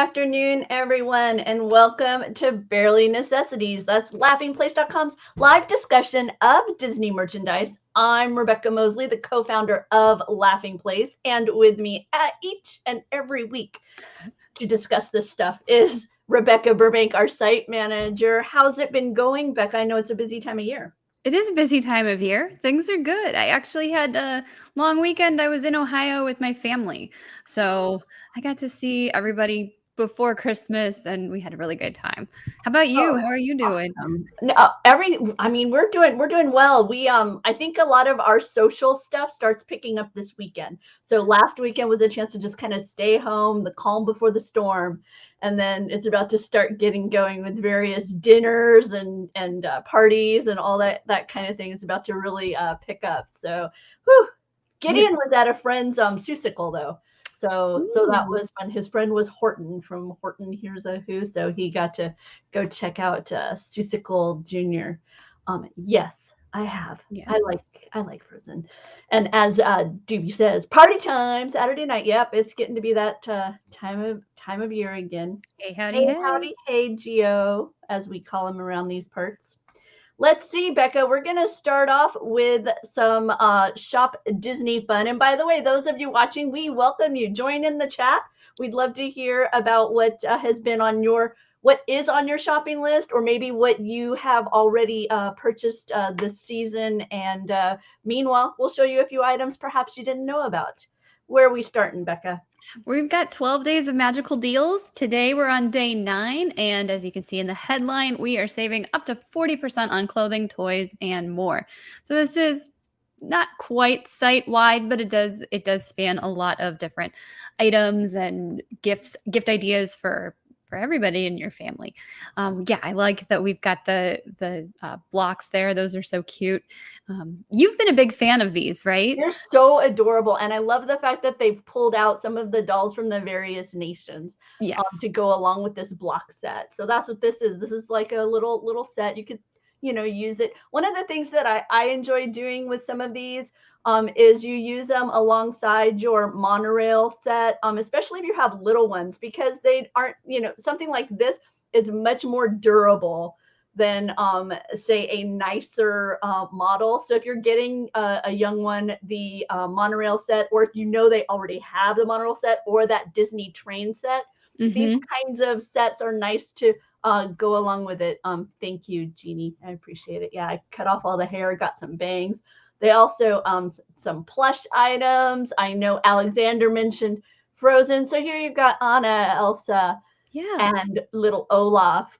afternoon, everyone, and welcome to Barely Necessities. That's laughingplace.com's live discussion of Disney merchandise. I'm Rebekah Mosley, the co-founder of Laughing Place, and with me each and every week to discuss this stuff is Rebekah Burbank, our site manager. How's it been going, Becca? I know it's a busy time of year. It is a busy time of year. Things are good. I actually had a long weekend. I was in Ohio with my family. So I got to see everybody before Christmas and we had a really good time. How about you? How are you doing? No, we're doing well. I think a lot of our social stuff starts picking up this weekend. So last weekend was a chance to just kind of stay home, the calm before the storm, and then it's about to start getting going with various dinners and parties and all that kind of thing is about to really pick up. So, whew, Gideon was at a friend's susicle though. So that was fun. His friend was Horton from Horton Hears a Who, so he got to go check out Seussical Jr. Yes, I have. Yeah. I like Frozen. And as Doobie says, party time, Saturday night. Yep, it's getting to be that time of year again. Hey, howdy, hey. Howdy, hey, Geo, as we call him around these parts. Let's see, Becca, we're going to start off with some Shop Disney fun. And by the way, those of you watching, we welcome you. Join in the chat. We'd love to hear about what what is on your shopping list, or maybe what you have already purchased this season. And meanwhile, we'll show you a few items perhaps you didn't know about. Where are we starting, Becca? We've got 12 days of magical deals. Today we're on day 9, and as you can see in the headline, we are saving up to 40% on clothing, toys, and more. So this is not quite site-wide, but it does span a lot of different items and gift ideas for everybody in your family. Yeah, I like that we've got the blocks there. Those are so cute. You've been a big fan of these, right? They're so adorable. And I love the fact that they've pulled out some of the dolls from the various nations to go along with this block set. So that's what this is. This is like a little set. You could, use it. One of the things that I enjoy doing with some of these is you use them alongside your monorail set, especially if you have little ones, because they aren't, something like this is much more durable than say a nicer model. So if you're getting a young one the monorail set, or if they already have the monorail set or that Disney train set, these kinds of sets are nice to go along with it. Thank you, Jeannie. I appreciate it. Yeah, I cut off all the hair, got some bangs. They also some plush items. I know Alexander mentioned Frozen. So here you've got Anna, Elsa, and little Olaf.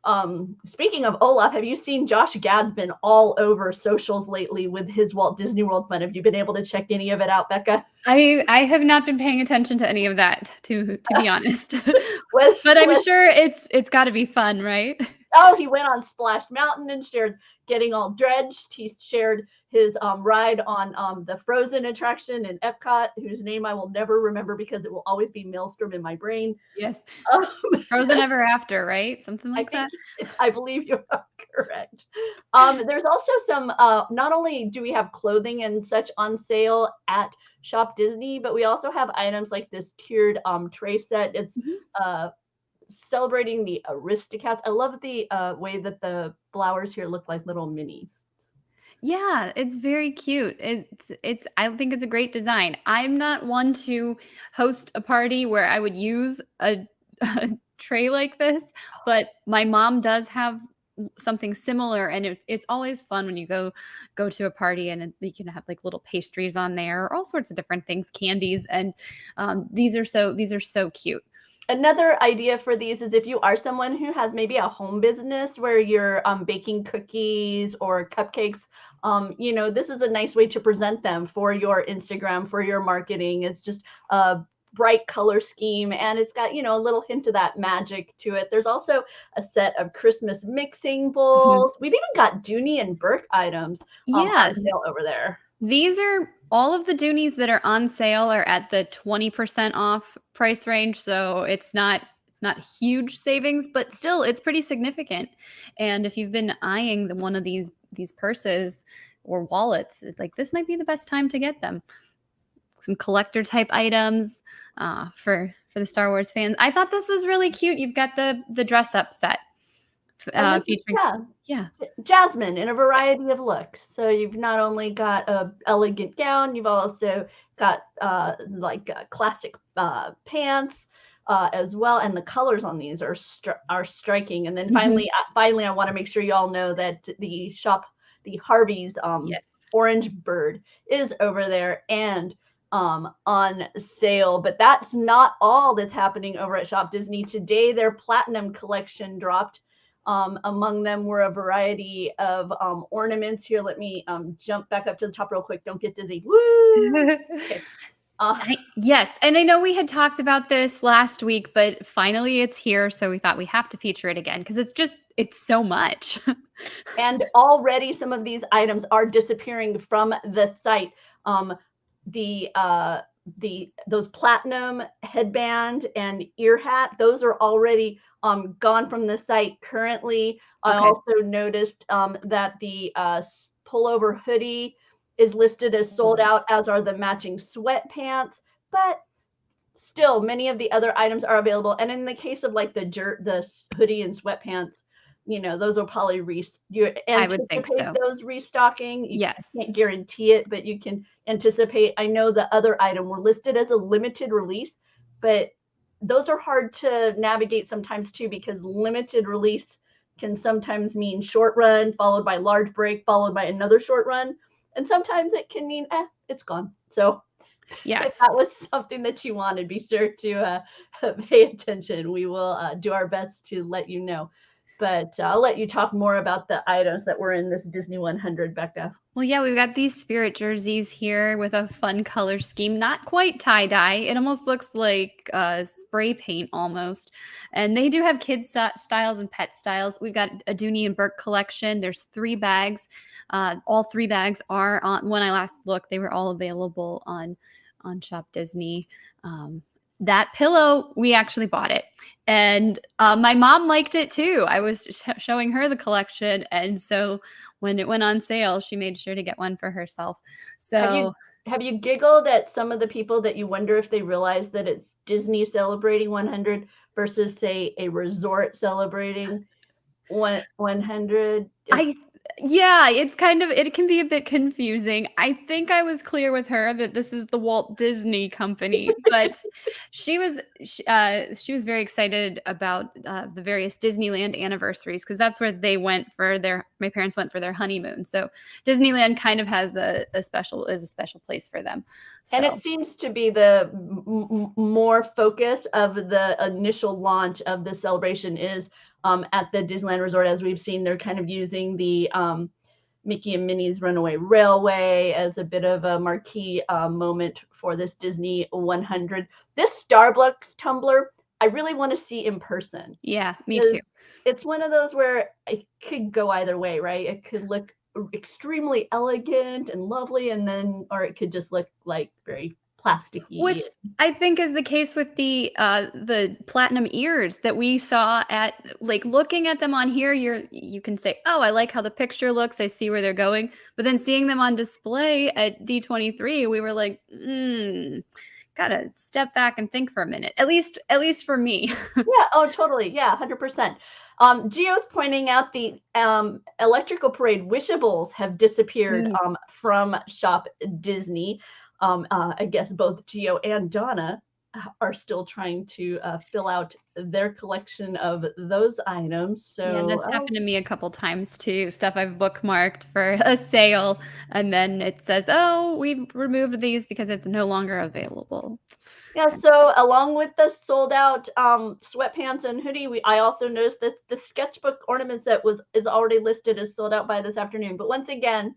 Speaking of Olaf, have you seen Josh Gad's been all over socials lately with his Walt Disney World fun? Have you been able to check any of it out, Becca? I have not been paying attention to any of that, to be honest. But I'm sure it's got to be fun, right? Oh, he went on Splash Mountain and shared getting all drenched. He shared his ride on the Frozen attraction in Epcot, whose name I will never remember because it will always be Maelstrom in my brain. Yes. Frozen Ever After, right? Something like that. I believe you are correct. There's also some, not only do we have clothing and such on sale at Shop Disney, but we also have items like this tiered tray set. It's celebrating the Aristocats. I love the way that the flowers here look like little minis. Yeah, it's very cute. I think it's a great design. I'm not one to host a party where I would use a tray like this, but my mom does have something similar, and it's always fun when you go to a party and you can have like little pastries on there, all sorts of different things, candies, and these are so cute. Another idea for these is if you are someone who has maybe a home business where you're baking cookies or cupcakes, this is a nice way to present them for your Instagram, for your marketing. It's just a bright color scheme, and it's got, a little hint of that magic to it. There's also a set of Christmas mixing bowls. We've even got Dooney and Burke items on sale over there. These are all of the Doonies that are on sale are at the 20% off price range. So it's not huge savings, but still it's pretty significant. And if you've been eyeing one of these purses or wallets, like this might be the best time to get them. Some collector type items for for the Star Wars fans. I thought this was really cute. You've got the dress up set featuring. Yeah, Jasmine in a variety of looks. So you've not only got a elegant gown, you've also got classic pants as well, and the colors on these are striking. And then finally, I want to make sure you all know that the Harvey's orange bird is over there and on sale. But that's not all that's happening over at Shop Disney today. Their platinum collection dropped. Among them were a variety of ornaments. Here, let me jump back up to the top real quick. Don't get dizzy. Woo! Okay. Yes, and I know we had talked about this last week, but finally it's here, so we thought we have to feature it again because it's so much. And already some of these items are disappearing from the site. Those platinum headband and ear hat, those are already gone from the site currently. I also noticed that the pullover hoodie is listed as sold out, as are the matching sweatpants, but still many of the other items are available. And in the case of like the hoodie and sweatpants, those will probably I would think so. Those restocking. Yes. You can't guarantee it, but you can anticipate. I know the other item were listed as a limited release, but those are hard to navigate sometimes too, because limited release can sometimes mean short run followed by large break followed by another short run. And sometimes it can mean, it's gone. So yes, if that was something that you wanted, be sure to pay attention. We will do our best to let you know. But I'll let you talk more about the items that were in this Disney 100, Bekah. Well, yeah, we've got these spirit jerseys here with a fun color scheme. Not quite tie-dye. It almost looks like spray paint almost. And they do have kids styles and pet styles. We've got a Dooney and Burke collection. There's 3 bags. All 3 bags are on. When I last looked, they were all available on Shop Disney. That pillow, we actually bought it. And my mom liked it too. I was showing her the collection. And so when it went on sale, she made sure to get one for herself. So have you giggled at some of the people that you wonder if they realize that it's Disney celebrating 100 versus, say, a resort celebrating 100? Yeah, it can be a bit confusing. I think I was clear with her that this is the Walt Disney Company, but she was very excited about the various Disneyland anniversaries, because that's where my parents went for their honeymoon. So Disneyland kind of has a special place for them. So. And it seems to be the more focus of the initial launch of the celebration is at the Disneyland Resort. As we've seen, they're kind of using the Mickey and Minnie's Runaway Railway as a bit of a marquee moment for this Disney 100. This Starbucks tumbler, I really want to see in person. Yeah, me too. It's one of those where it could go either way, right? It could look extremely elegant and lovely, or it could just look like very plasticky. Which I think is the case with the platinum ears that we saw at, like, looking at them on here, you can say, oh, I like how the picture looks, I see where they're going. But then seeing them on display at D23, we were like, gotta step back and think for a minute. At least for me. Yeah, oh, totally. Yeah, 100%. Gio's pointing out the Electrical Parade wishables have disappeared from Shop Disney. I guess both Gio and Donna are still trying to fill out their collection of those items. So yeah, that's happened to me a couple times too. Stuff I've bookmarked for a sale, and then it says, "Oh, we've removed these because it's no longer available." Yeah. So along with the sold out sweatpants and hoodie, I also noticed that the sketchbook ornament set is already listed as sold out by this afternoon. But once again,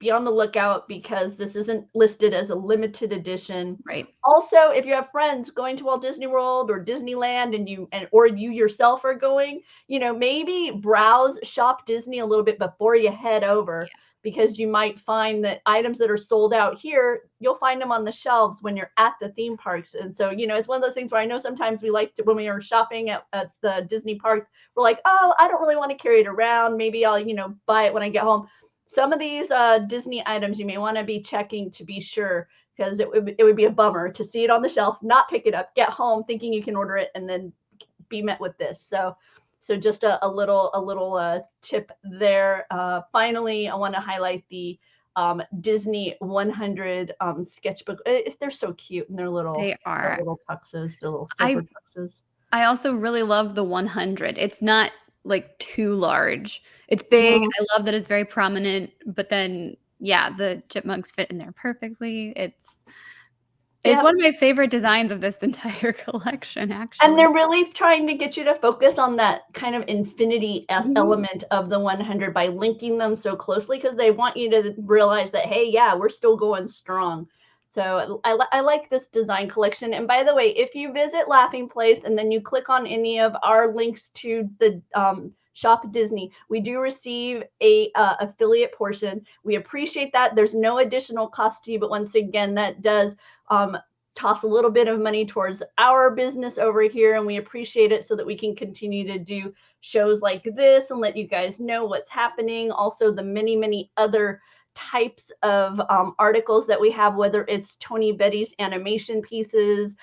be on the lookout, because this isn't listed as a limited edition. Right. Also, if you have friends going to Walt Disney World or Disneyland or you yourself are going, maybe browse Shop Disney a little bit before you head over, because you might find that items that are sold out here, you'll find them on the shelves when you're at the theme parks. And so, it's one of those things where I know sometimes we like to, when we are shopping at the Disney parks, we're like, oh, I don't really want to carry it around. Maybe I'll, buy it when I get home. Some of these Disney items you may want to be checking to be sure, because it would be a bummer to see it on the shelf, not pick it up, get home thinking you can order it, and then be met with this. So just a little tip there. Finally, I want to highlight the Disney 100 sketchbook. They're so cute, and They their are. little tuxes, their little I silver tuxes. I also really love the 100. It's not like too large. It's big. Mhm. I love that it's very prominent, but then yeah, the chipmunks fit in there perfectly. It's Yeah, one of my favorite designs of this entire collection, and actually. they're really trying to get you to focus on that kind of infinity Mhm. element of the 100 by linking them so closely, because they want you to realize that, hey, yeah, we're still going strong. So I like this design collection. And by the way, if you visit Laughing Place and then you click on any of our links to the Shop Disney, we do receive a affiliate portion. We appreciate that. There's no additional cost to you, but once again, that does um, toss a little bit of money towards our business over here, and we appreciate it so that we can continue to do shows like this and let you guys know what's happening. Also, the many other types of articles that we have, whether it's Tony Betty's animation pieces,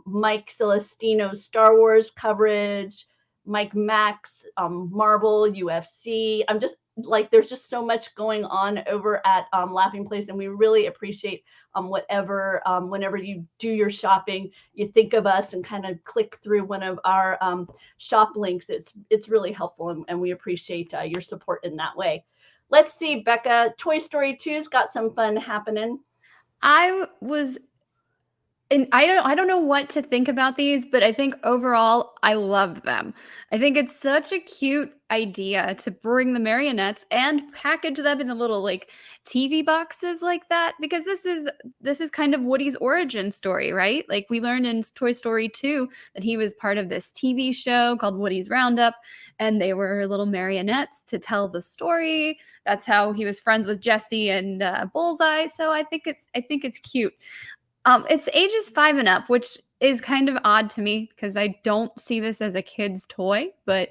Mike Celestino's Star Wars coverage, Mike Mack's Marvel, UFC. I'm just like, there's just so much going on over at Laughing Place, and we really appreciate whenever you do your shopping, you think of us and kind of click through one of our shop links. It's really helpful, and we appreciate your support in that way. Let's see, Bekah. Toy Story 2's got some fun happening. I was And I don't know what to think about these, but I think overall I love them. I think it's such a cute idea to bring the marionettes and package them in the little like TV boxes like that, because this is kind of Woody's origin story, right? Like we learned in Toy Story 2 that he was part of this TV show called Woody's Roundup, and they were little marionettes to tell the story. That's how he was friends with Jesse and Bullseye. So I think it's cute. It's ages 5 and up, which is kind of odd to me because I don't see this as a kid's toy, but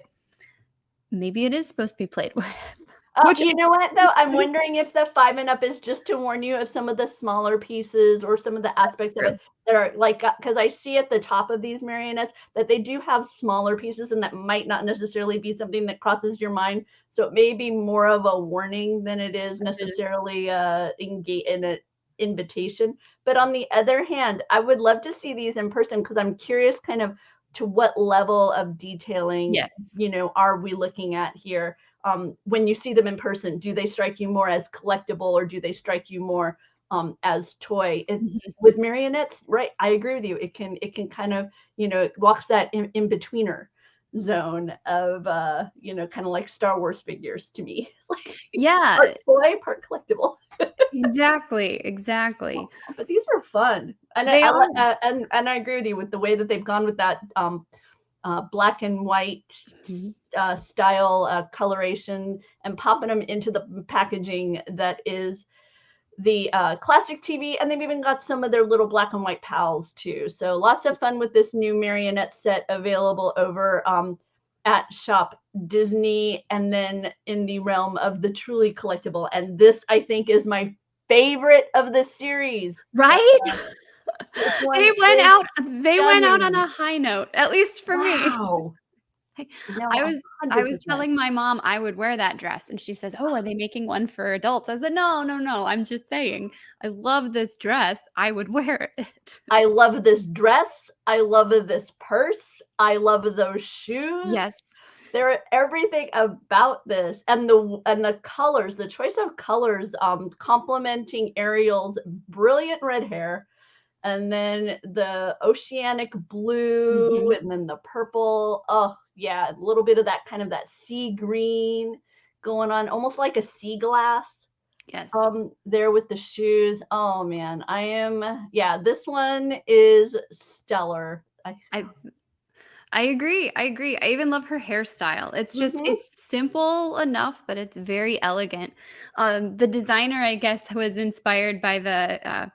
maybe it is supposed to be played with. Which You know what, though? I'm wondering if the 5 and up is just to warn you of some of the smaller pieces or some of the aspects of true. it that are like, because I see at the top of these marionettes that they do have smaller pieces, and that might not necessarily be something that crosses your mind. So it may be more of a warning than it is necessarily an invitation. But on the other hand, I would love to see these in person, because I'm curious kind of to what level of detailing, Yes. are we looking at here? When you see them in person, do they strike you more as collectible, or do they strike you more as toy? Mhm. With marionettes, right? I agree with you. It can kind of, it walks that in-betweener zone of kind of like Star Wars figures to me. Like part Yeah, toy, part collectible. exactly. But these were fun, and They are. I agree with you with the way that they've gone with that black and white Mhm. style coloration, and popping them into the packaging that is the classic TV, and they've even got some of their little black and white pals too. So lots of fun with this new marionette set available over at Shop Disney, and then in the realm of the truly collectible. And this, I think, is my favorite of the series. Right? This one They went is out they went out on stunning. a high note, at least for me. Wow. No, I was I was 100%. telling my mom I would wear that dress, and she says, "Oh, are they making one for adults?" I said, "No, no, no, I'm just saying, I love this dress, I would wear it." I love this dress. I love this purse. I love those shoes. Yes. There, everything about this, and the colors, the choice of colors, complementing Ariel's brilliant red hair, and then the oceanic blue, Mhm. and then the purple. Oh, yeah, a little bit of that kind of that sea green going on, almost like a sea glass. Yes. There with the shoes. Oh man, yeah, this one is stellar. I I agree, I agree. I even love her hairstyle. Mhm. It's simple enough, but it's very elegant. The designer, I guess, was inspired by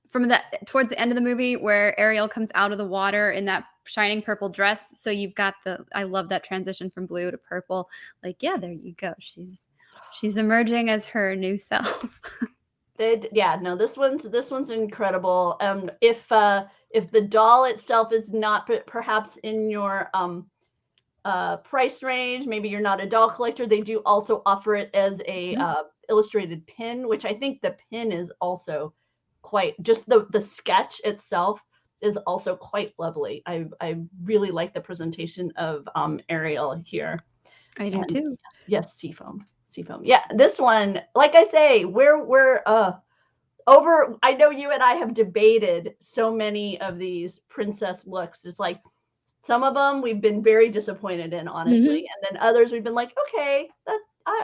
from the towards the end of the movie where Ariel comes out of the water in that shining purple dress. So you've got I love that transition from blue to purple. Like, yeah, there you go. She's emerging as her new self. No, this one's incredible. If the doll itself is not perhaps in your price range, maybe you're not a doll collector, they do also offer it as a illustrated pin, which I think the pin is also quite, just the sketch itself is also quite lovely. I really like the presentation of Ariel here. I do too. Yes, Seafoam. Yeah, this one, like I say, we're over. I know you and I have debated so many of these princess looks. It's like some of them we've been very disappointed in, honestly, and then others we've been like, okay, that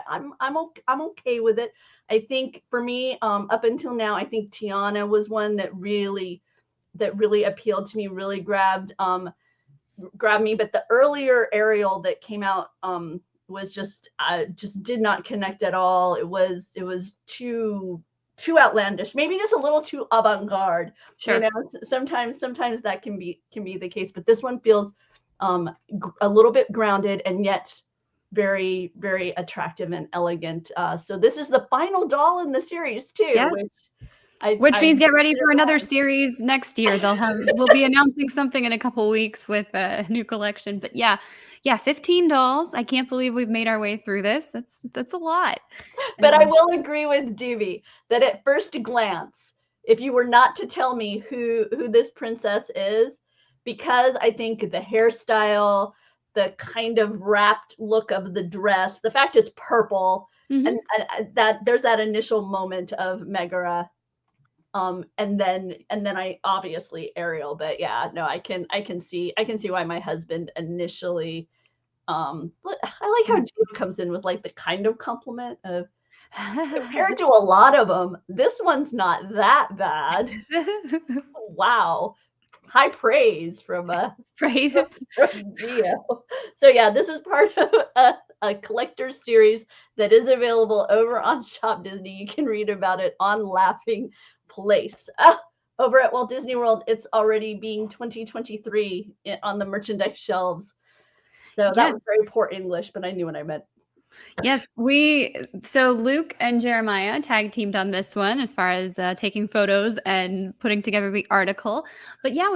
I'm okay with it. I think for me, up until now, I think Tiana was one that really appealed to me, really grabbed me. But the earlier Ariel that came out was just did not connect at all. It was too outlandish, maybe just a little too avant-garde. Sure. You know, sometimes that can be the case, but this one feels a little bit grounded and yet very, very attractive and elegant. So this is the final doll in the series too, yes. Which means get ready for another series next year. We'll be announcing something in a couple weeks with a new collection. But yeah, 15 dolls. I can't believe we've made our way through this. That's a lot. But I will agree with Doobie that at first glance, if you were not to tell me who this princess is, because I think the hairstyle, the kind of wrapped look of the dress, the fact it's purple, and that there's that initial moment of Megara. And then I obviously Ariel, but yeah, no, I can see why my husband initially, I like how Jude comes in with like the kind of compliment of, compared to a lot of them, this one's not that bad. Wow. High praise from right. from Gio. So yeah, this is part of a collector's series that is available over on Shop Disney. You can read about it on Laughing Place. Over at Walt Disney World, it's already being 2023 on the merchandise shelves. So that was very poor English, but I knew what I meant. Yes, so Luke and Jeremiah tag teamed on this one as far as taking photos and putting together the article. But yeah,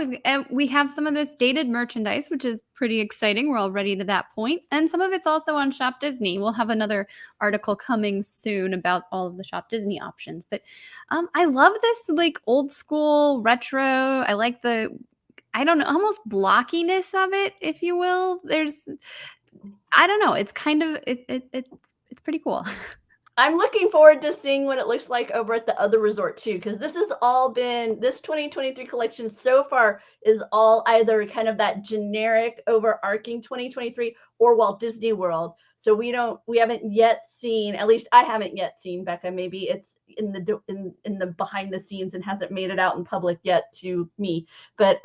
we have some of this dated merchandise, which is pretty exciting. We're already to that point. And some of it's also on Shop Disney. We'll have another article coming soon about all of the Shop Disney options. But I love this like old school retro. I like the, I don't know, almost blockiness of it, if you will. I don't know. It's kind of it's pretty cool. I'm looking forward to seeing what it looks like over at the other resort too, because this 2023 collection so far is all either kind of that generic overarching 2023 or Walt Disney World. So we haven't yet seen, at least I haven't yet seen, Bekah. Maybe it's in the behind the scenes and hasn't made it out in public yet to me. But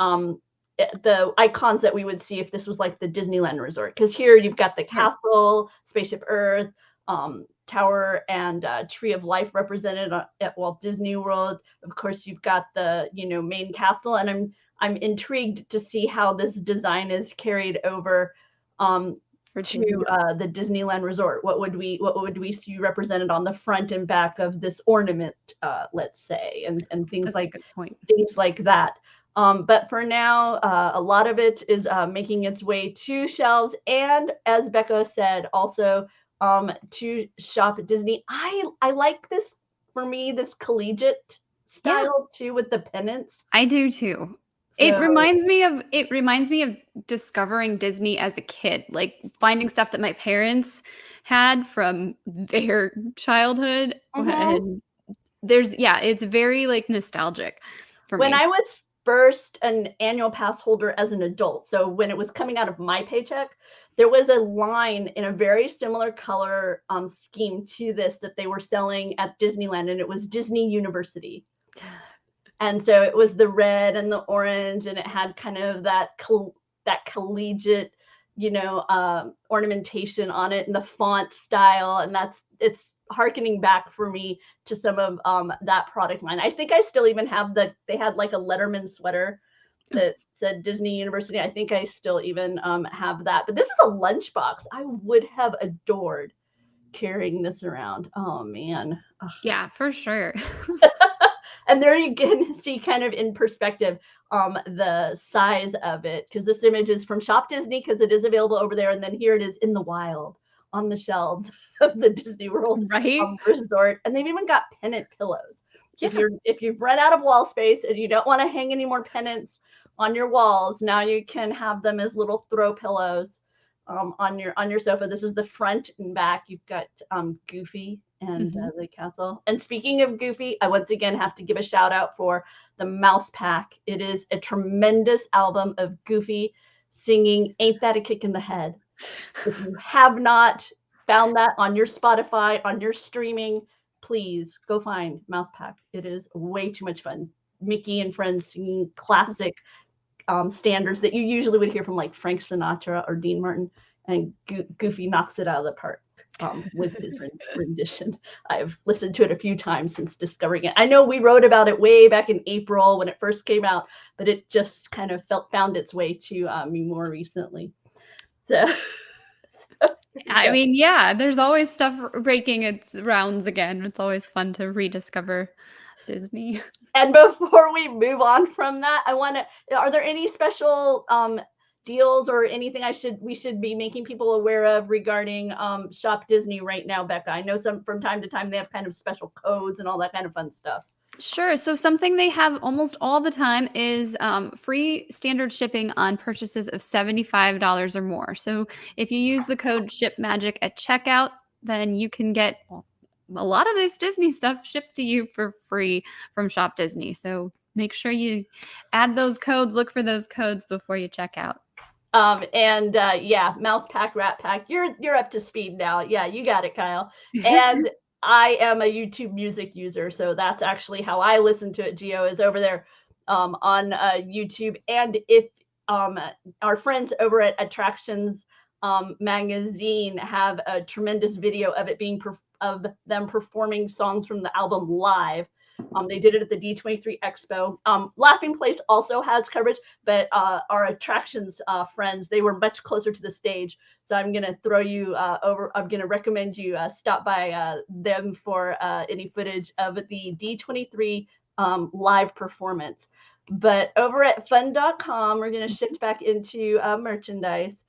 the icons that we would see if this was like the Disneyland resort, because here you've got the castle, Spaceship Earth, Tower, and Tree of Life represented at Walt Disney World. Of course, you've got the main castle, and I'm intrigued to see how this design is carried over to the Disneyland resort. What would we see represented on the front and back of this ornament, let's say, and things like that. But for now, a lot of it is making its way to shelves, and as Bekah said, also to Shop at Disney. I like this, for me, this collegiate style too, with the pennants. I do too. So, it reminds me of discovering Disney as a kid, like finding stuff that my parents had from their childhood. And it's very like nostalgic for me. When I was first an annual pass holder as an adult, so when it was coming out of my paycheck, there was a line in a very similar color scheme to this that they were selling at Disneyland, and it was Disney University. And so it was the red and the orange, and it had kind of that collegiate, ornamentation on it, and the font style, and it's harkening back for me to some of that product line. I think I still even have they had like a Letterman sweater that said Disney University. I think I still even have that. But this is a lunchbox I would have adored carrying this around. Oh man. Ugh. Yeah, for sure. And there you can see kind of in perspective the size of it, because this image is from Shop Disney because it is available over there, and then here it is in the wild on the shelves of the Disney World Right? resort. And they've even got pennant pillows. Yeah. If you've run out of wall space and you don't want to hang any more pennants on your walls, now you can have them as little throw pillows on your sofa. This is the front and back. You've got Goofy and the castle. And speaking of Goofy, I once again have to give a shout out for the Mouse Pack. It is a tremendous album of Goofy singing "Ain't That a Kick in the Head." If you have not found that on your Spotify, on your streaming, please go find Mouse Pack. It is way too much fun. Mickey and friends singing classic standards that you usually would hear from like Frank Sinatra or Dean Martin, and Goofy knocks it out of the park with his rendition. I've listened to it a few times since discovering it. I know we wrote about it way back in April when it first came out, but it just kind of found its way to me more recently. So, I mean, yeah, there's always stuff breaking its rounds again. It's always fun to rediscover Disney. And before we move on from that, are there any special deals or anything we should be making people aware of regarding Shop Disney right now, Bekah? I know from time to time they have kind of special codes and all that kind of fun stuff. Sure. So something they have almost all the time is free standard shipping on purchases of $75 or more. So if you use the code SHIPMAGIC at checkout, then you can get a lot of this Disney stuff shipped to you for free from Shop Disney. So make sure you add those codes, look for those codes before you check out. Yeah, Mouse Pack, Rat Pack, you're up to speed now. Yeah, you got it, Kyle. And I am a YouTube music user, so that's actually how I listen to it. Gio is over there on YouTube. And if our friends over at Attractions Magazine have a tremendous video of it of them performing songs from the album live. They did it at the D23 Expo. Laughing Place also has coverage, but our Attractions friends, they were much closer to the stage. So I'm going to throw you over. I'm going to recommend you stop by them for any footage of the D23 live performance. But over at fun.com, we're going to shift back into merchandise.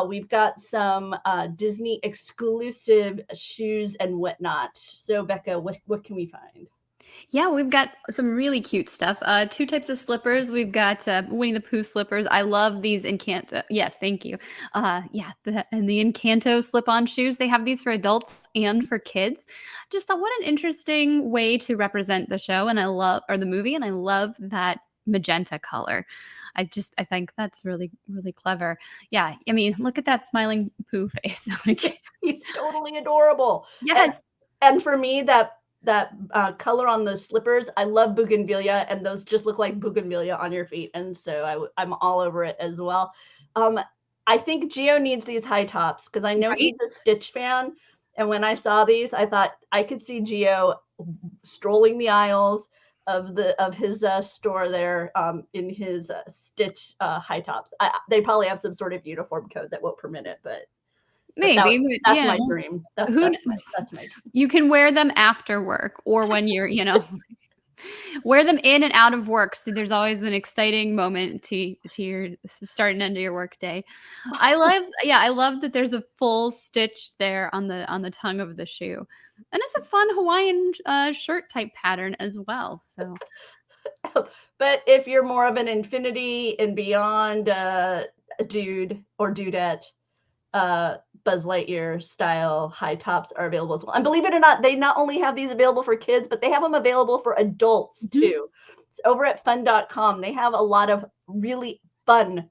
We've got some Disney exclusive shoes and whatnot. So Bekah, what can we find? Yeah, we've got some really cute stuff. Two types of slippers. We've got Winnie the Pooh slippers. I love these Encanto. Yes, thank you. The Encanto slip-on shoes. They have these for adults and for kids. Just thought, what an interesting way to represent the show, and the movie, and I love that magenta color. I think that's really, really clever. Yeah, I mean, look at that smiling Pooh face. Like, he's totally adorable. Yes, and for me, that color on those slippers, I love bougainvillea, and those just look like bougainvillea on your feet, and so I'm all over it as well. I think Gio needs these high tops because I know he's a Stitch fan, and when I saw these, I thought I could see Gio strolling the aisles of his store there in his Stitch high tops. They probably have some sort of uniform code that won't permit it, but maybe that's my dream. That's my dream. You can wear them after work or when you're, wear them in and out of work. So there's always an exciting moment to your start and end of your work day. I love that there's a full stitch there on the tongue of the shoe. And it's a fun Hawaiian shirt type pattern as well. So, but if you're more of an infinity and beyond dude or dudette, Buzz Lightyear style high tops are available as well. And believe it or not, they not only have these available for kids, but they have them available for adults too. So over at fun.com, they have a lot of really fun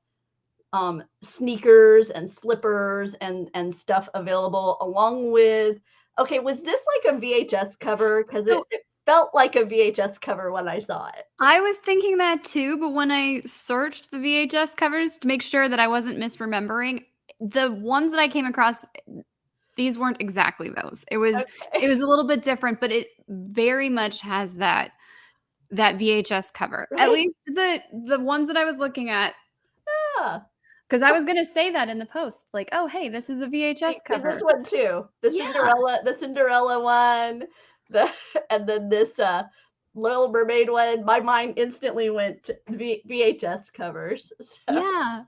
sneakers and slippers and stuff available, along with, okay, was this like a VHS cover? Because it felt like a VHS cover when I saw it. I was thinking that too, but when I searched the VHS covers to make sure that I wasn't misremembering, the ones that I came across, these weren't exactly those. It was a little bit different, but it very much has that VHS cover. Right? At least the ones that I was looking at. Yeah. Because I was gonna say that in the post, like, "Oh, hey, this is a VHS There's this cover." one too. Yeah. The Cinderella one, the and then this, Little Mermaid one. My mind instantly went to VHS covers, so Yeah.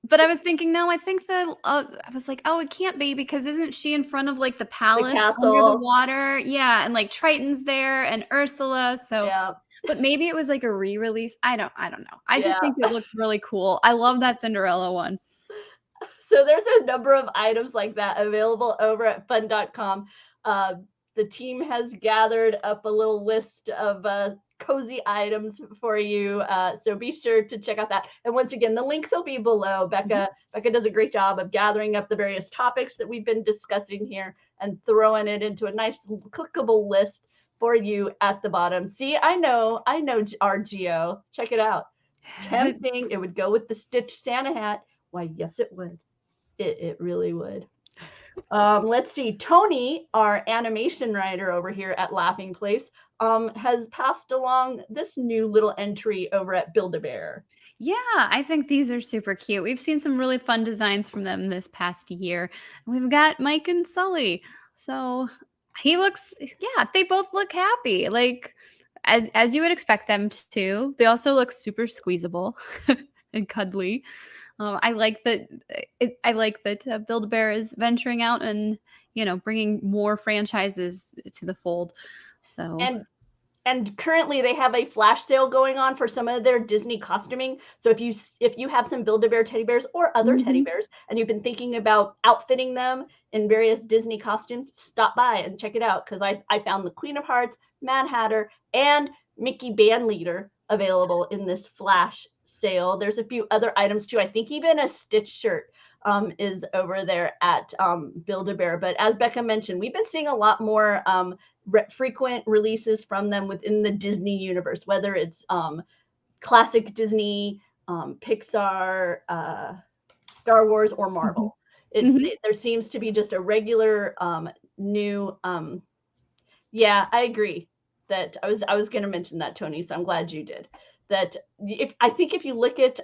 But I was thinking, no, I think I was like, "Oh, it can't be because isn't she in front of, like, the the palace under the castle. water?" Yeah, and, like, Triton's there and Ursula, so Yeah, but maybe it was, like, a re-release. I don't know. I just yeah. think it looks really cool. I love that Cinderella one. So there's a number of items like that available over at fun.com. The team has gathered up a little list of cozy items for you. So be sure to check out that. And once again, the links will be below. Mhm. Becca does a great job of gathering up the various topics that we've been discussing here and throwing it into a nice clickable list for you at the bottom. See, I know RGO. Check it out. Tempting. It would go with the Stitch Santa hat. Why, yes, it would. It really would. Let's see. Tony, our animation writer over here at Laughing Place, has passed along this new little entry over at Build-A-Bear. Yeah, I think these are super cute. We've seen some really fun designs from them this past year. We've got Mike and Sully. So he looks, yeah, they both look happy. Like as you would expect them to. They also look super squeezable and cuddly. I like that. I like that Build-A-Bear is venturing out and bringing more franchises to the fold. So And and currently they have a flash sale going on for some of their Disney costuming. So if you have some Build-A-Bear teddy bears or other teddy mhm. bears and you've been thinking about outfitting them in various Disney costumes, stop by and check it out because I found the Queen of Hearts, Mad Hatter, and Mickey Bandleader available in this flash sale. There's a few other items too. I think even a Stitch shirt is over there at Build-A-Bear. But as Becca mentioned, we've been seeing a lot more frequent releases from them within the Disney universe, whether it's classic Disney, Pixar, Star Wars, or Mhm. Marvel. Mhm. There seems to be just a regular new. Yeah, I agree that I was going to mention that, Tony. So I'm glad you did. That if I think if you look at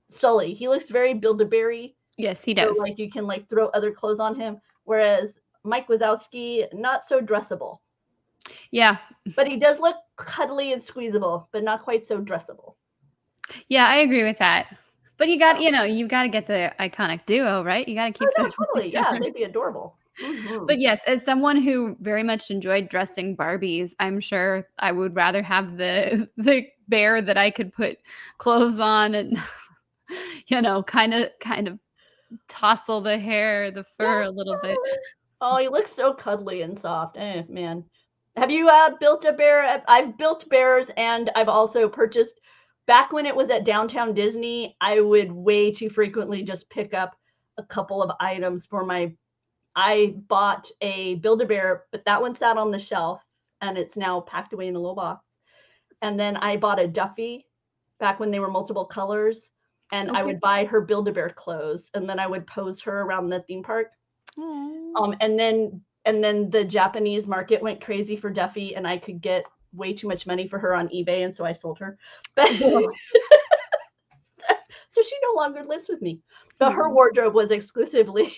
Sully, he looks very Build-A-Bear-y. Yes, he So does. like you can like throw other clothes on him, whereas Mike Wazowski not so dressable. Yeah. But he does look cuddly and squeezable, but not quite so dressable. Yeah, I agree with that. But Oh, you've got to get the iconic duo, right? You got to oh keep them no, totally. Yeah, together. they'd be adorable. Hmm. But yes, as someone who very much enjoyed dressing Barbies, I'm sure I would rather have the bear that I could put clothes on and kind of tousle the hair, the Yeah, fur a little bit. totally. Oh, he looks so cuddly and soft. Man. Have you built a bear? I've built bears and I've also purchased back when it was at Downtown Disney, I would way too frequently just pick up a couple of items for my I bought a Build-A-Bear, but that one sat on the shelf and it's now packed away in a little box. And then I bought a Duffy back when they were multiple colors, and I Okay. would buy her Build-A-Bear clothes, and then I would pose her around the theme park. Aw. And then the Japanese market went crazy for Duffy, and I could get way too much money for her on eBay, and so I sold her. But Whoa. so she no longer lives with me. But her Aw. wardrobe was exclusively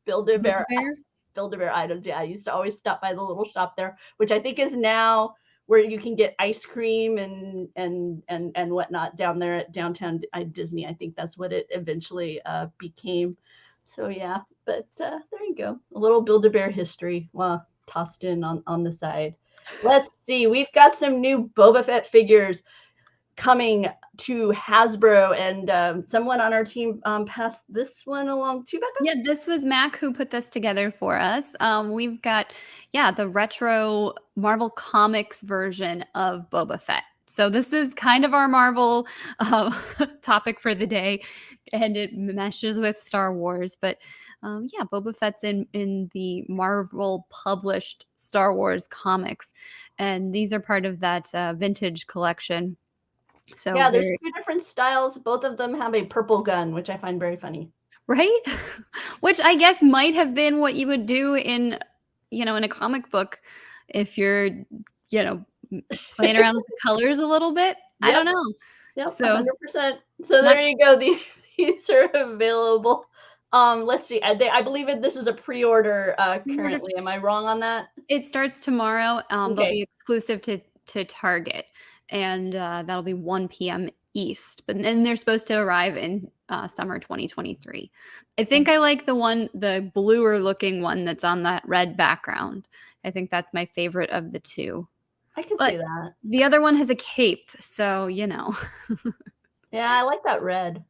Build-A-Bear Build-A-Bear? Build-A-Bear items. Yeah, I used to always stop by the little shop there, which I think is now where you can get ice cream and whatnot down there at downtown Disney. I think that's what it eventually became. So yeah, but there you go, a little Build-A-Bear history. Well, tossed in on the side. Let's see, we've got some new Boba Fett figures coming to Hasbro, and someone on our team passed this one along too, Becca. Yeah, this was Mac who put this together for us. We've got, the retro Marvel Comics version of Boba Fett. So this is kind of our Marvel topic for the day, and it meshes with Star Wars. But Boba Fett's in the Marvel published Star Wars comics, and these are part of that vintage collection. So Yeah, there's very two different styles. Both of them have a purple gun, which I find very funny. right? Which I guess might have been what you would do in a comic book if you're, you know, playing around with the colors a little bit. I Yep, don't know. yep, So, 100%. So not there you go. These are available. Let's see. I believe this is a pre-order currently. Am I wrong on that? It starts tomorrow. They'll Okay. be exclusive to Target, and that'll be 1 p.m. East. But then they're supposed to arrive in summer 2023. I think I like the bluer looking one that's on that red background. I think that's my favorite of the two. I can But see that. the other one has a cape, so Yeah, I like that red.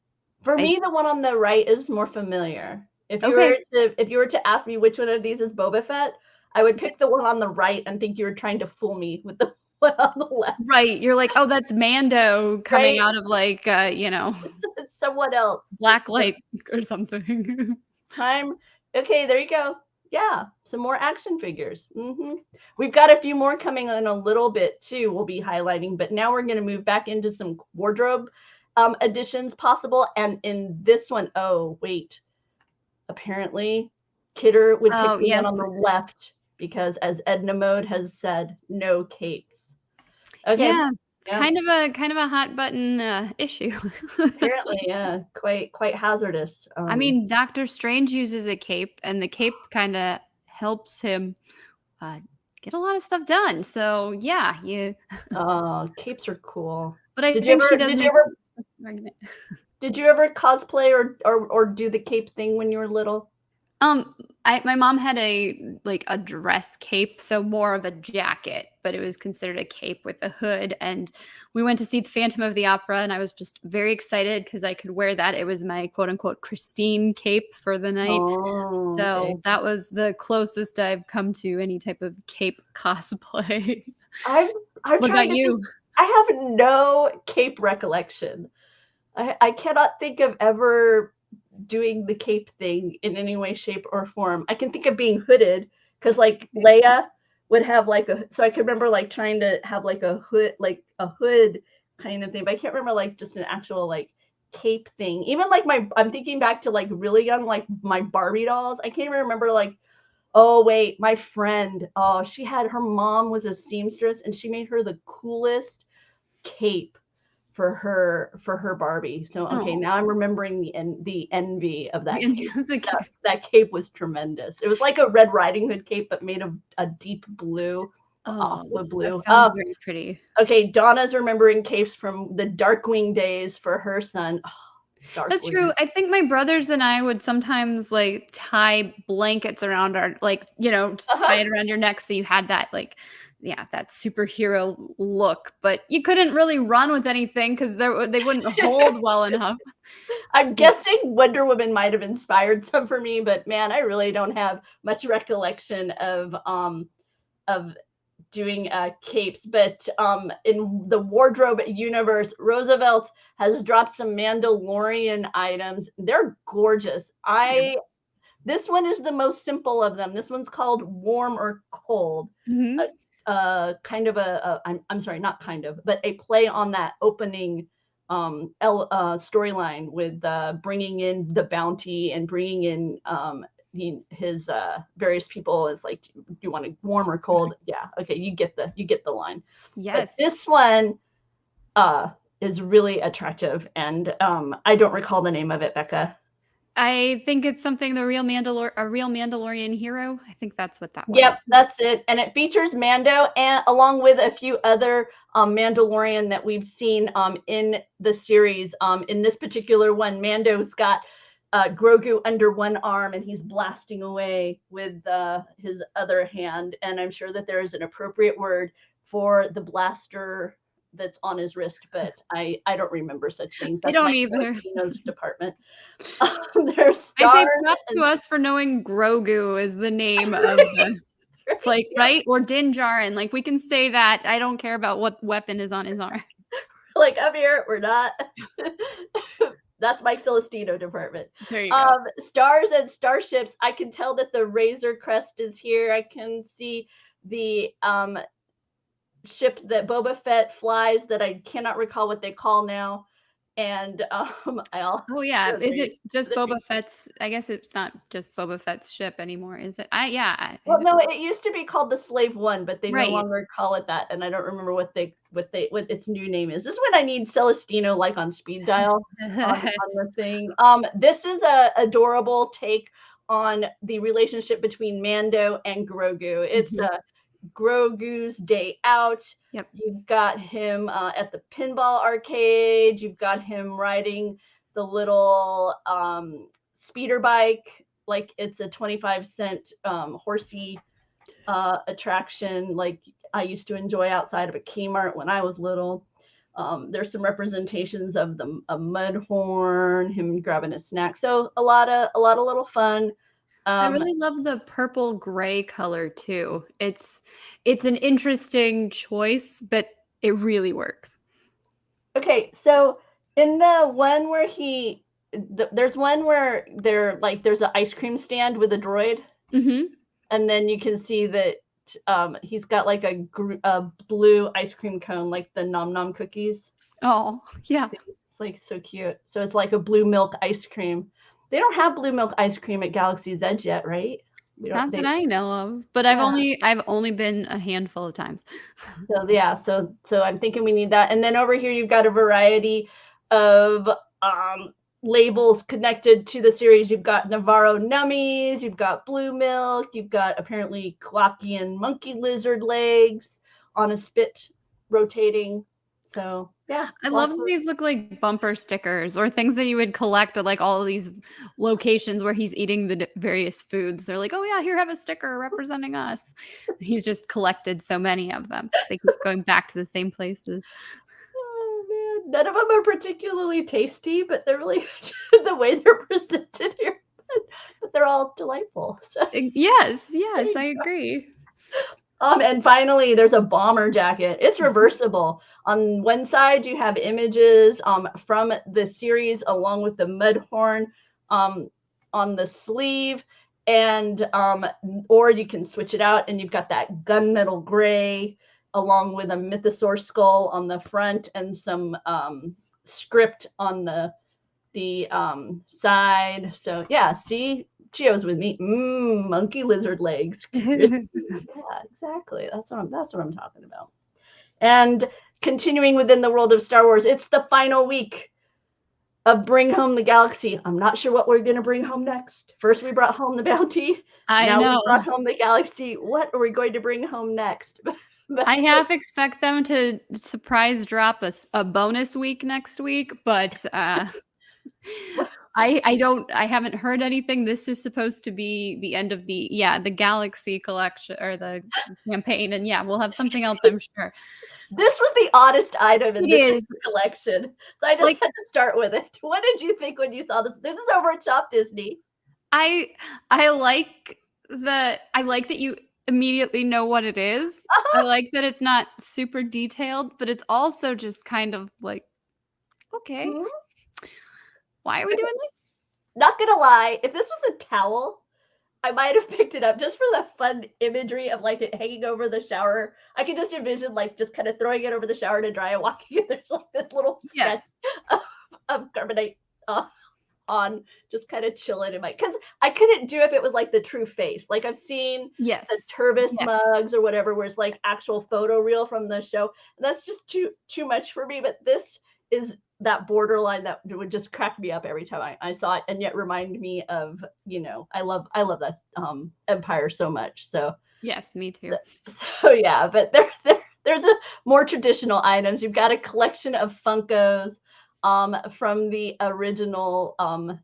For I, me, the one on the right is more familiar. okay. If you were to ask me which one of these is Boba Fett, I would pick the one on the right and think you were trying to fool me with the one on the left. Right. You're like, oh, that's Mando coming Right? out of like It's someone else. black light or something. Time. Okay, there you go. Yeah, some more action figures. We've got a few more coming in a little bit too. We'll be highlighting, but now we're going to move back into some wardrobe additions possible. And in this one, oh wait, apparently Kidder would pick Oh, the one yes. on the left because, as Edna Mode has said, no capes. Okay. Yeah, it's kind of a hot button issue. Apparently, yeah, quite hazardous. I mean, Doctor Strange uses a cape, and the cape kind of helps him get a lot of stuff done. So yeah, Capes are cool. But I think she does make an argument. Did you ever cosplay or do the cape thing when you were little? My mom had a dress cape, so more of a jacket, but it was considered a cape with a hood. And we went to see the Phantom of the Opera, and I was just very excited because I could wear that. It was my quote unquote Christine cape for the night. Oh, So okay. that was the closest I've come to any type of cape cosplay. I'm What trying about to you? think. I have no cape recollection. I cannot think of ever doing the cape thing in any way, shape, or form. I can think of being hooded because like Leia would have like so I can remember like trying to have like a hood kind of thing, but I can't remember like just an actual like cape thing. Even like I'm thinking back to like really young, like my Barbie dolls. I can't even remember like, oh wait, my friend, oh, her mom was a seamstress and she made her the coolest cape for her Barbie. So okay, Oh, now I'm remembering the envy of that cape. the cape. That cape was tremendous. It was like a Red Riding Hood cape, but made of a deep blue, aqua blue. That sounds very pretty. Okay, Donna's remembering capes from the Darkwing days for her son. That's true. I think my brothers and I would sometimes like tie blankets around our tie it around your neck so you had that that superhero look, but you couldn't really run with anything because they wouldn't hold well enough. I'm guessing Wonder Woman might have inspired some for me, but man, I really don't have much recollection of doing capes. But in the wardrobe universe, Roosevelt has dropped some Mandalorian items. They're gorgeous. This one is the most simple of them. This one's called Warm or Cold. Kind of I'm sorry, not kind of, but a play on that opening storyline with bringing in the bounty and bringing in his various people is like, do you want it warm or cold? Yeah, okay, you get the line. Yes. But this one is really attractive, and I don't recall the name of it, Bekah. I think it's something a real Mandalorian hero. I think that's what that one Yep, is. that's it. And it features Mando and along with a few other Mandalorian that we've seen in the series. In this particular one, Mando's got Grogu under one arm and he's blasting away with his other hand. And I'm sure that there is an appropriate word for the blaster that's on his wrist, but I don't remember such things. I don't either. Department. I say props to us for knowing Grogu is the name of the right? Or Din Djarin. Like we can say that. I don't care about what weapon is on his arm. Like up here, we're not. That's Mike Celestino department. There you go. Stars and starships. I can tell that the Razor Crest is here. I can see the ship that Boba Fett flies that I cannot recall what they call now. And I also Oh yeah, is it just the Boba Fett's? I guess it's not just Boba Fett's ship anymore, is it? well, no, it used to be called the Slave One, but they no Right. longer call it that, and I don't remember what its new name is. This is when I need Celestino like on speed dial on the thing. This is a adorable take on the relationship between Mando and Grogu. It's Grogu's day out. Yep. You've got him at the pinball arcade. You've got him riding the little speeder bike, like it's a 25-cent horsey attraction, like I used to enjoy outside of a Kmart when I was little. There's some representations of a mud horn, him grabbing a snack. So a lot of little fun. I really love the purple gray color too. It's an interesting choice, but it really works. Okay, so in the one where there's one where there's an ice cream stand with a droid, and then you can see that he's got like a blue ice cream cone, like the Nom Nom cookies. Oh, yeah. It's like so cute. So it's like a blue milk ice cream. They don't have blue milk ice cream at Galaxy's Edge yet, right? Not that I know of, but I've only been a handful of times. So yeah, so I'm thinking we need that. And then over here you've got a variety of labels connected to the series. You've got Navarro Nummies, you've got blue milk, you've got apparently Kowakian monkey lizard legs on a spit rotating. So yeah, I love these look like bumper stickers or things that you would collect at like all of these locations where he's eating the various foods. They're like, oh yeah, here, have a sticker representing us. He's just collected so many of them. They keep going back to the same places. Oh man, none of them are particularly tasty, but they're really the way they're presented here. But they're all delightful. So. Yes, I agree. And finally, there's a bomber jacket. It's reversible. On one side, you have images from the series along with the mud horn on the sleeve, and or you can switch it out, and you've got that gunmetal gray along with a mythosaur skull on the front and some script on the side. So yeah, see. Gio's with me. Monkey lizard legs. Yeah, exactly. That's what I'm talking about. And continuing within the world of Star Wars, it's the final week of Bring Home the Galaxy. I'm not sure what we're going to bring home next. First, we brought home the bounty. Now we brought home the galaxy. What are we going to bring home next? I half expect them to surprise drop a bonus week next week, but I haven't heard anything. This is supposed to be the end of the Galaxy collection or the campaign, and we'll have something else, I'm sure. This was the oddest item in this collection, so I just had to start with it. What did you think when you saw this? This is over at Shop Disney. I like that you immediately know what it is. I like that it's not super detailed, but it's also just kind of like, okay. Why are we doing this? Not gonna lie, if this was a towel, I might have picked it up just for the fun imagery of like it hanging over the shower. I can just envision like just kind of throwing it over the shower to dry and walking in. There's like this little sketch of carbonate on, just kind of chilling in my, because I couldn't do if it was like the true face. Like I've seen the Turvis mugs or whatever, where it's like actual photo reel from the show. And that's just too much for me. But this is that borderline that would just crack me up every time I saw it, and yet remind me of, I love that Empire so much. So yes, me too. So yeah, but there's a more traditional items. You've got a collection of Funkos from the original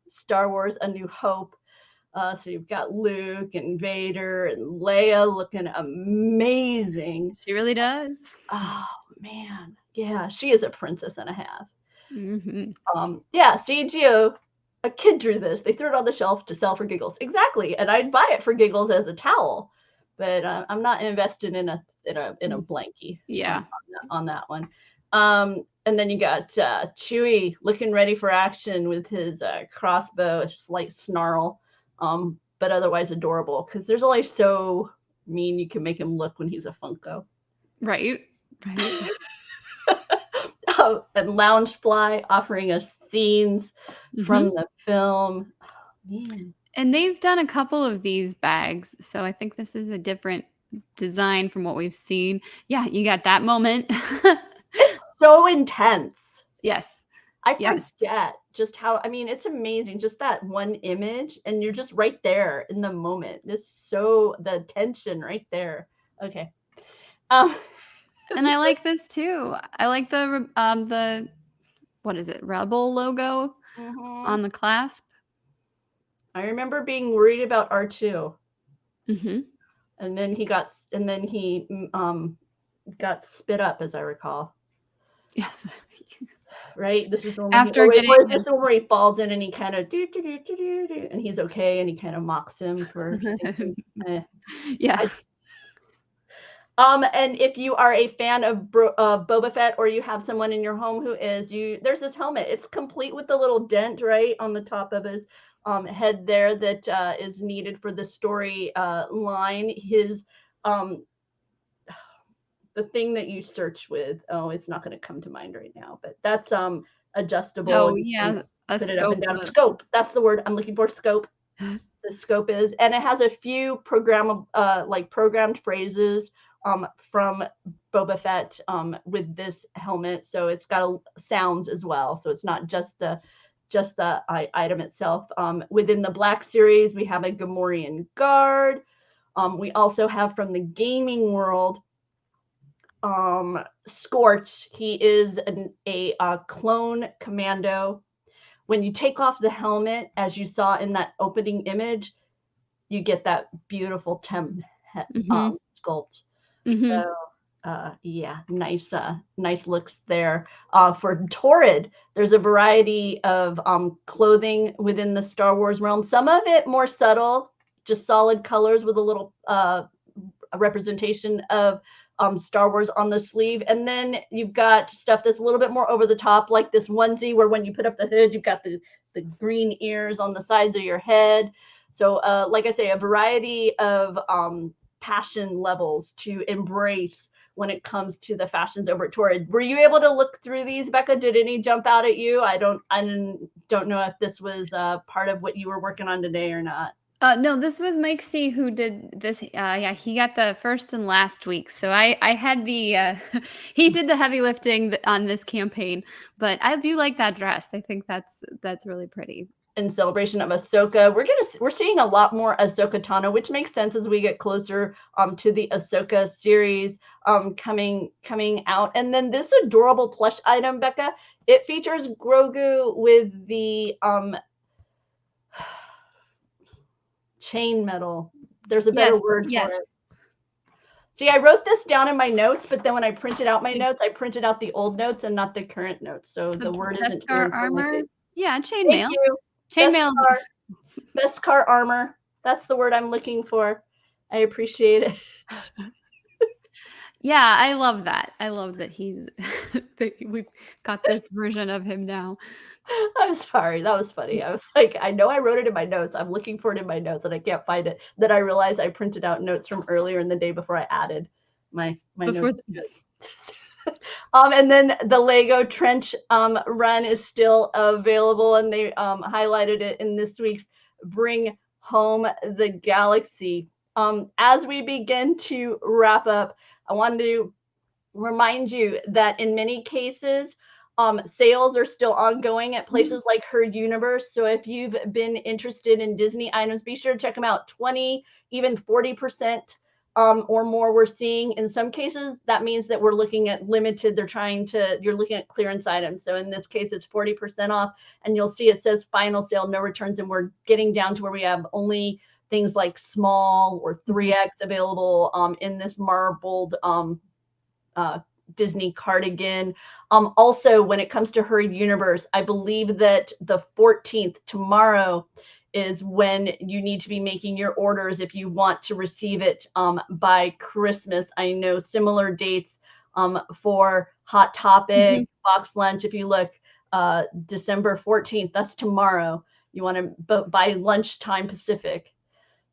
Star Wars A New Hope. So you've got Luke and Vader and Leia looking amazing. She really does. Oh man, yeah, she is a princess and a half. See, Gio, a kid drew this. They threw it on the shelf to sell for giggles. Exactly, and I'd buy it for giggles as a towel, but I'm not invested in a blankie. On that one. And then you got Chewie looking ready for action with his crossbow, a slight snarl, but otherwise adorable, because there's only so mean you can make him look when he's a Funko. Right. And Loungefly offering us scenes from the film. Oh, man. And they've done a couple of these bags, so I think this is a different design from what we've seen. Yeah, you got that moment. It's so intense. Yes. I Yes. forget just how, I mean, it's amazing. Just that one image, and you're just right there in the moment. It's so, the tension right there. Okay. And I like this too. I like the what is it? Rebel logo on the clasp. I remember being worried about R2. Mm-hmm. And then he got spit up, as I recall. Yes. Right? This is the one After this getting is the one where he falls in and he kind of and he's okay, and he kind of mocks him for thinking, yeah. And if you are a fan of Boba Fett, or you have someone in your home who is, there's this helmet. It's complete with the little dent right on the top of his head there that is needed for the story line. His the thing that you search with, oh, it's not going to come to mind right now, but that's adjustable. Oh and you yeah, can a put it up and down. scope. Scope, that's the word I'm looking for. Scope. The scope is, and it has a few programmed phrases from Boba Fett with this helmet, so it's got sounds as well, so it's not just the item itself. Within the Black Series, we have a Gamorrean guard. We also have, from the gaming world, Scorch. He is a clone commando. When you take off the helmet, as you saw in that opening image, you get that beautiful sculpt. So yeah, nice looks there. For Torrid, there's a variety of clothing within the Star Wars realm. Some of it more subtle, just solid colors with a little representation of Star Wars on the sleeve. And then you've got stuff that's a little bit more over the top, like this onesie where when you put up the hood, you've got the green ears on the sides of your head. So like I say, a variety of passion levels to embrace when it comes to the fashions over at Torrid. Were you able to look through these, Bekah? Did any jump out at you? I don't know if this was part of what you were working on today or not. No, this was Mike C who did this. Yeah, he got the first and last week. So I had the he did the heavy lifting on this campaign, but I do like that dress. I think that's really pretty. In celebration of Ahsoka, we're seeing a lot more Ahsoka Tano, which makes sense as we get closer to the Ahsoka series coming out. And then this adorable plush item, Bekah, it features Grogu with the chain metal. There's a better word for it. See, I wrote this down in my notes, but then when I printed out my notes, I printed out the old notes and not the current notes. So the word isn't here. Armor. Yeah, chainmail. Chainmail. Beskar armor. That's the word I'm looking for. I appreciate it. Yeah, I love that. I love that we've got this version of him now. I'm sorry. That was funny. I was like, I know I wrote it in my notes. I'm looking for it in my notes and I can't find it. Then I realized I printed out notes from earlier in the day before I added my notes. And then the Lego Trench run is still available, and they highlighted it in this week's Bring Home the Galaxy. As we begin to wrap up, I wanted to remind you that in many cases, sales are still ongoing at places like Herd Universe. So if you've been interested in Disney items, be sure to check them out. 20, even 40% or more we're seeing. In some cases, that means that we're looking at limited. You're looking at clearance items. So in this case, it's 40% off. And you'll see it says final sale, no returns. And we're getting down to where we have only things like small or 3X available in this marbled Disney cardigan. Also, when it comes to Herd Universe, I believe that the 14th, tomorrow, is when you need to be making your orders if you want to receive it by Christmas. I know similar dates for Hot Topic, Box Lunch. If you look, December 14th, that's tomorrow. You want to by lunchtime Pacific.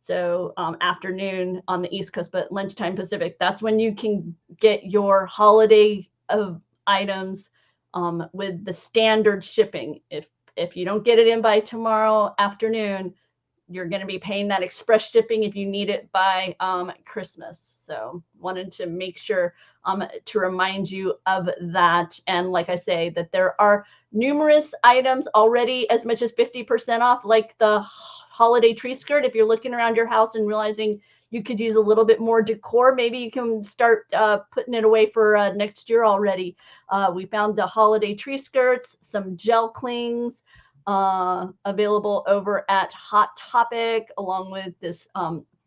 So afternoon on the East Coast, but lunchtime Pacific. That's when you can get your holiday items with the standard shipping. If you don't get it in by tomorrow afternoon, you're going to be paying that express shipping if you need it by Christmas. So wanted to make sure to remind you of that. And like I say, that there are numerous items already as much as 50% off, like the holiday tree skirt. If you're looking around your house and realizing you could use a little bit more decor, maybe you can start putting it away for next year already. We found the holiday tree skirts, some gel clings, available over at Hot Topic, along with this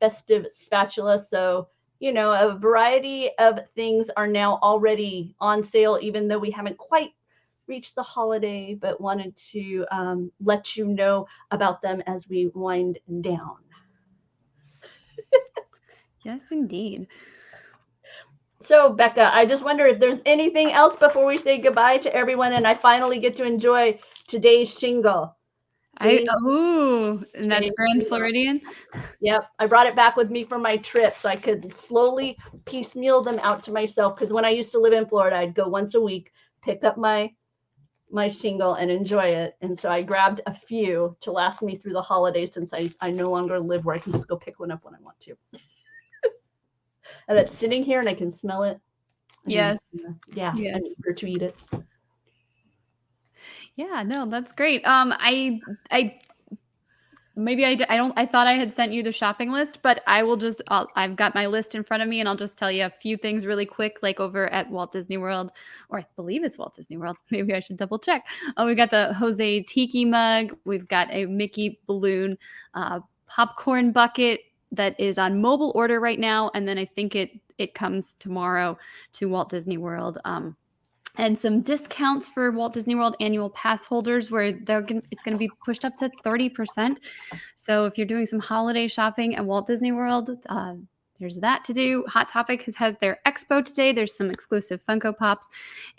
festive spatula. So, a variety of things are now already on sale, even though we haven't quite reached the holiday, but wanted to let you know about them as we wind down. Yes, indeed. So, Bekah, I just wonder if there's anything else before we say goodbye to everyone and I finally get to enjoy today's shingle. And that's Grand Floridian. Yep, I brought it back with me for my trip so I could slowly piecemeal them out to myself. Because when I used to live in Florida, I'd go once a week, pick up my shingle and enjoy it. And so I grabbed a few to last me through the holidays, since I no longer live where I can just go pick one up when I want to. And it's sitting here and I can smell it. Yes. Yeah, yes. I'm eager to eat it. Yeah, no, that's great. I thought I had sent you the shopping list, but I've got my list in front of me, and I'll just tell you a few things really quick, like over at Walt Disney World, or I believe it's Walt Disney World. Maybe I should double check. We got the Jose Tiki mug. We've got a Mickey balloon popcorn bucket that is on mobile order right now. And then I think it comes tomorrow to Walt Disney World. And some discounts for Walt Disney World annual pass holders, where it's going to be pushed up to 30%. So if you're doing some holiday shopping at Walt Disney World, there's that to do. Hot Topic has their expo today. There's some exclusive Funko Pops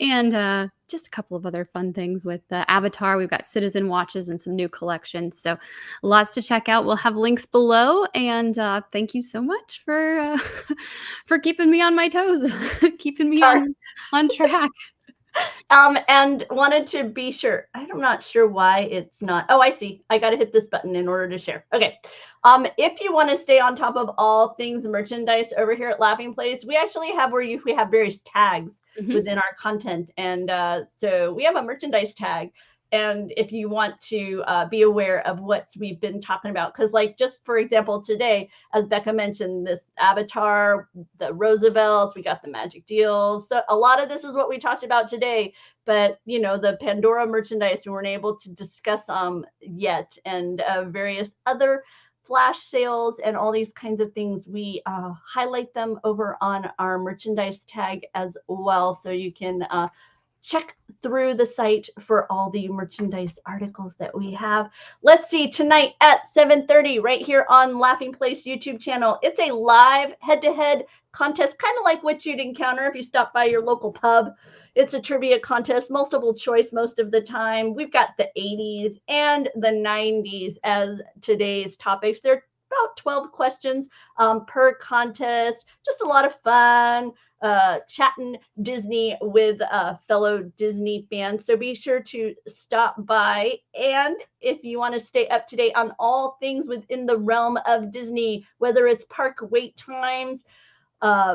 and just a couple of other fun things with Avatar. We've got Citizen watches and some new collections. So lots to check out. We'll have links below. And thank you so much for keeping me on my toes, keeping me on track. And wanted to be sure. I'm not sure why it's not. Oh, I see. I got to hit this button in order to share. Okay. If you want to stay on top of all things merchandise over here at Laughing Place, we actually have we have various tags within our content. And so we have a merchandise tag. And if you want to be aware of what we've been talking about, because like just for example, today, as Bekah mentioned, this Avatar, the Roosevelts, we got the Magic Deals. So a lot of this is what we talked about today, but the Pandora merchandise we weren't able to discuss yet, and various other flash sales and all these kinds of things. We highlight them over on our merchandise tag as well. So you can check through the site for all the merchandise articles that we have. Let's see, tonight at 7:30 right here on Laughing Place YouTube channel. It's a live head-to-head contest, kind of like what you'd encounter if you stop by your local pub. It's a trivia contest, multiple choice most of the time. We've got the 80s and the 90s as today's topics. There are about 12 questions per contest. Just a lot of fun. Chatting Disney with fellow Disney fans. So be sure to stop by. And if you want to stay up to date on all things within the realm of Disney, whether it's park wait times,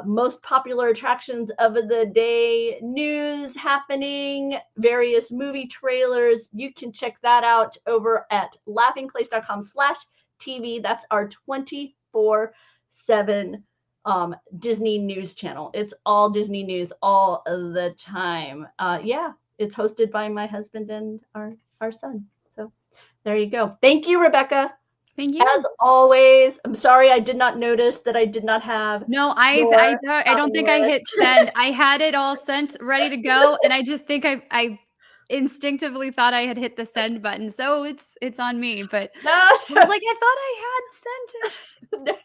most popular attractions of the day, news happening, various movie trailers, you can check that out over at laughingplace.com/TV. That's our 24/7 Disney news channel. It's all Disney news all the time. It's hosted by my husband and our son. So there you go. Thank you, Rebekah. Thank you. As always, I'm sorry I did not notice that I did not have. No, I don't think I hit send. I had it all sent, ready to go, and I just think I instinctively thought I had hit the send button, so it's on me. But I was like, I thought I had sent it.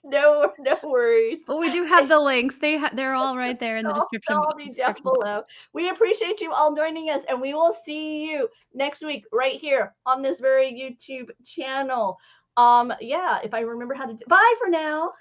No worries. But we do have the links. They're all right there in the description. They'll be down below. We appreciate you all joining us, and we will see you next week right here on this very YouTube channel. If I remember how to bye for now.